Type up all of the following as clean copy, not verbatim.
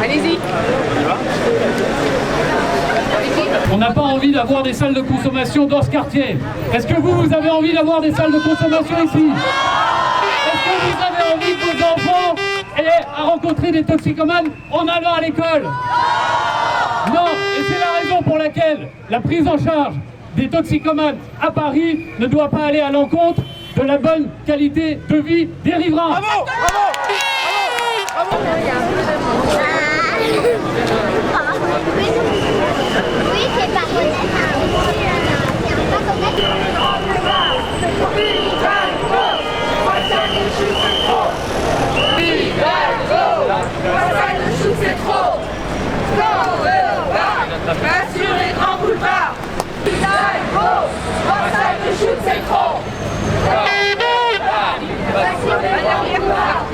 Allez-y. On n'a pas envie d'avoir des salles de consommation dans ce quartier. Est-ce que vous avez envie d'avoir des salles de consommation ici? Est-ce que vous avez envie que vos enfants aient à rencontrer des toxicomanes en allant à l'école? Non, et c'est la raison pour laquelle la prise en charge des toxicomanes à Paris ne doit pas aller à l'encontre de la bonne qualité de vie des riverains. Bravo, bravo, bravo, bravo. Oui, c'est pas honnête. C'est trop. Pas sur les grands boulevards. Salle de shoot, c'est trop. Pas sur les grands boulevards.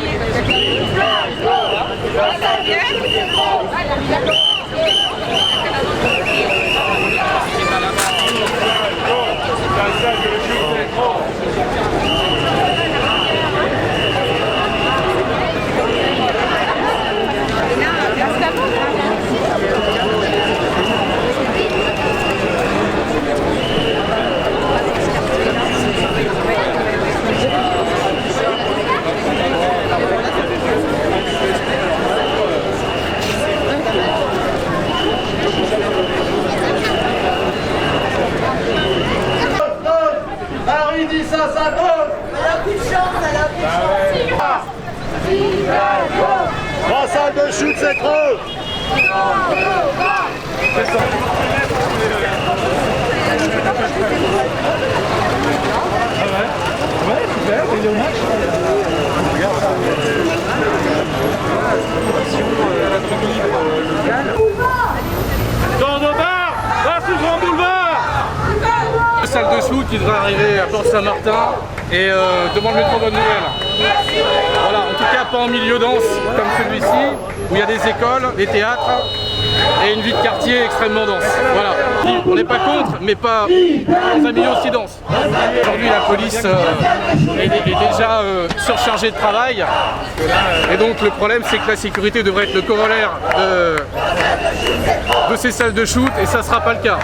Paris dit ça, ça donne. Elle a plus de chance, elle a plus de chance. Trois salles de shoot, c'est trop. Ouais, super, il est au match. Cordoba, va sur le Grand Boulevard. La salle de shoot qui devrait arriver à Port-Saint-Martin et devant le métro Bonne Nouvelle. Voilà, en tout cas pas en milieu dense comme celui-ci, où il y a des écoles, des théâtres et une vie de quartier extrêmement dense. Voilà, on n'est pas contre, mais pas dans un milieu aussi dense. Aujourd'hui la police est déjà surchargée de travail et donc le problème c'est que la sécurité devrait être le corollaire de ces salles de shoot et ça ne sera pas le cas.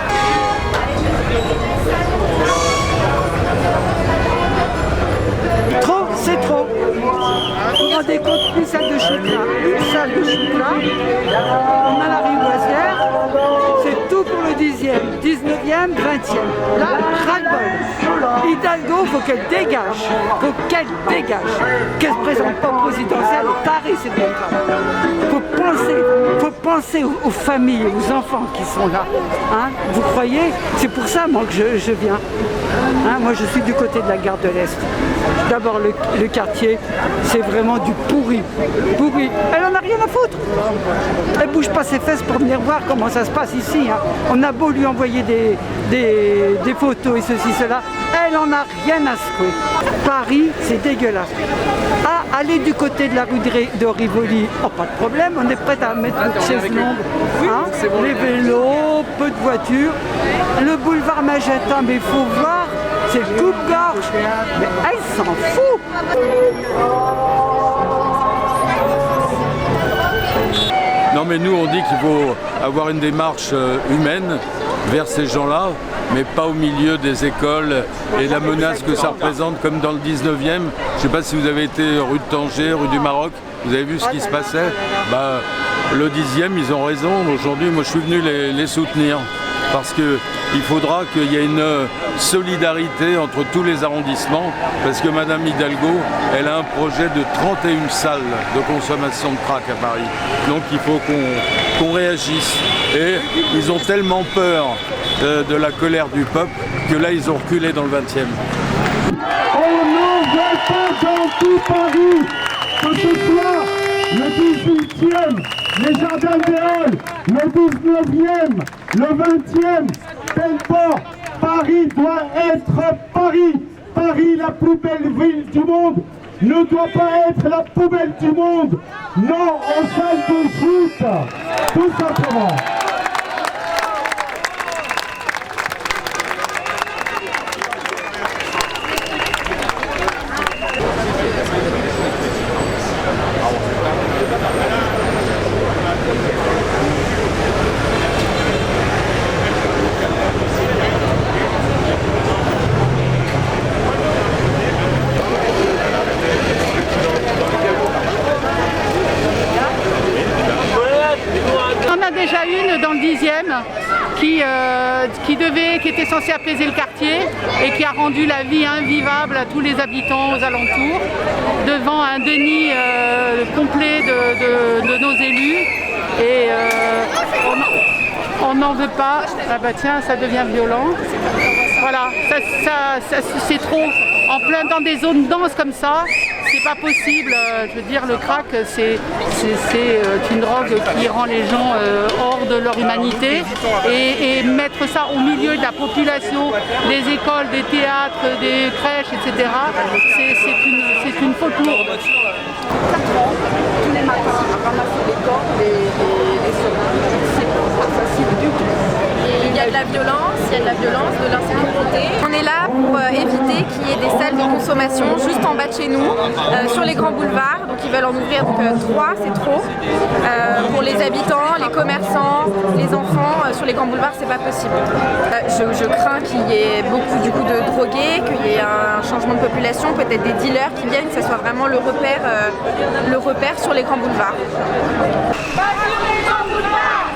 Trop, c'est trop. Vous vous rendez compte, une salle de shoot là, on a la Rivoisière, c'est tout pour le 10e, 19e, 20e. Là, ras-le-bol. Hidalgo, faut qu'elle dégage, qu'elle se présente pas au présidentiel. Paris, c'est bien grave. Faut penser aux familles, aux enfants qui sont là. Hein, vous croyez? C'est pour ça, moi, que je viens. Hein, moi, je suis du côté de la gare de l'Est. D'abord, le quartier, c'est vraiment du pourri. Elle en a rien à foutre. Elle bouge pas ses fesses pour venir voir comment ça se passe ici. Hein. On a beau lui envoyer des photos et ceci, cela. Elle en a rien à secouer. Paris, c'est dégueulasse. Ah, aller du côté de la rue de Rivoli, oh, pas de problème, on est prêt à mettre une chaise longue. Hein, les vélos, peu de voitures. Le boulevard Magenta, mais il faut voir, c'est le coupe-gorge. Mais elle s'en fout. Non mais nous on dit qu'il faut avoir une démarche humaine vers ces gens-là, mais pas au milieu des écoles et la menace que ça représente comme dans le 19e. Je ne sais pas si vous avez été rue de Tanger, rue du Maroc, vous avez vu ce qui se passait. Bah, le 10e, ils ont raison. Aujourd'hui, moi je suis venu les soutenir parce qu'il faudra qu'il y ait une solidarité entre tous les arrondissements parce que Madame Hidalgo, elle a un projet de 31 salles de consommation de crack à Paris. Donc il faut qu'on réagisse. Et ils ont tellement peur de la colère du peuple que là ils ont reculé dans le 20e. On n'en veut pas dans tout Paris, que ce soit le 18e, les Jardins des Halles, le 19e, le 20e, Belfort. Paris doit être Paris. Paris, la plus belle ville du monde, ne doit pas être la poubelle du monde. Non aux salles de foot, tout simplement. qui était censé apaiser le quartier et qui a rendu la vie invivable à tous les habitants aux alentours, devant un déni complet de nos élus. Et on n'en veut pas. Ah bah tiens, ça devient violent. Voilà, c'est trop. En plein dans des zones denses comme ça, c'est pas possible. Je veux dire, le crack, c'est une drogue qui rend les gens hors de leur humanité. Et mettre ça au milieu de la population, des écoles, des théâtres, des crèches, etc., c'est une faute lourde. 4 ans, tous les matins, à ramasser les corps, les semaines. C'est pas facile du tout. Il y a de la violence, de l'insécurité. On est là pour éviter qu'il y ait des salles de consommation juste en bas de chez nous, sur les grands boulevards. Donc ils veulent en ouvrir 3, c'est trop. Pour les habitants, les commerçants, les enfants, sur les grands boulevards, c'est pas possible. Je crains qu'il y ait beaucoup du coup de drogués, qu'il y ait un changement de population, peut-être des dealers qui viennent, que ce soit vraiment le repère sur les grands boulevards. Pas sur les grands boulevards.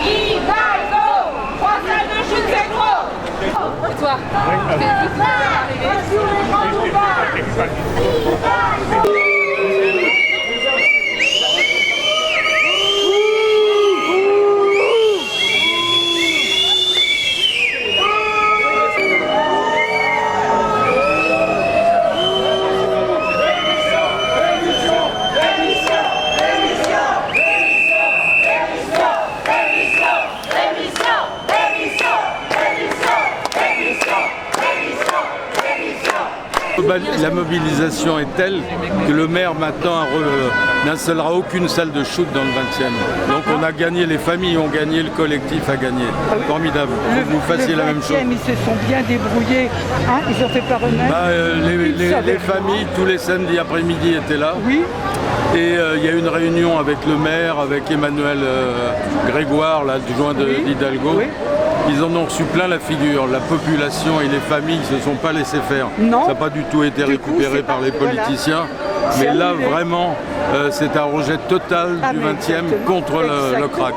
Hidalgo. 3 salles de chute, c'est trop. Et toi? Pas sur les grands boulevards. Hidalgo. La mobilisation est telle que le maire maintenant n'installera aucune salle de shoot dans le 20e. Donc on a gagné, les familles ont gagné, le collectif a gagné. Formidable. Faut que vous fassiez la même chose. Ils se sont bien débrouillés, hein, ils ont fait par eux-mêmes. Les familles, tous les samedis après-midi étaient là. Oui. Et il y a eu une réunion avec le maire, avec Emmanuel Grégoire, l'adjoint d'Hidalgo. Oui. Ils en ont reçu plein la figure. La population et les familles ne se sont pas laissés faire. Non. Ça n'a pas du tout été récupéré par les politiciens. Mais là, vraiment, c'est un rejet total du 20e contre le crack.